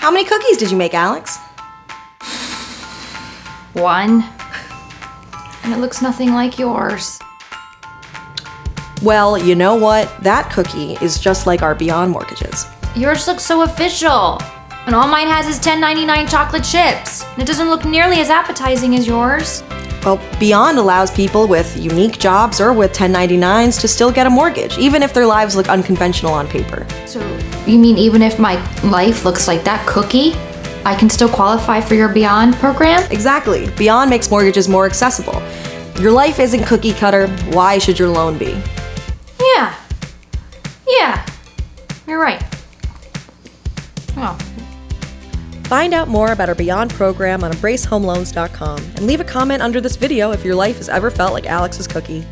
How many cookies did you make, Alex? 1. And it looks nothing like yours. Well, you know what? That cookie is just like our Beyond mortgages. Yours looks so official. And all mine has is $10.99 chocolate chips. And it doesn't look nearly as appetizing as yours. Well, Beyond allows people with unique jobs or with 1099s to still get a mortgage, even if their lives look unconventional on paper. So, you mean even if my life looks like that cookie, I can still qualify for your Beyond program? Exactly. Beyond makes mortgages more accessible. Your life isn't cookie cutter. Why should your loan be? Yeah. You're right. Oh. Find out more about our Beyond program on EmbraceHomeLoans.com and leave a comment under this video if your life has ever felt like Alex's cookie.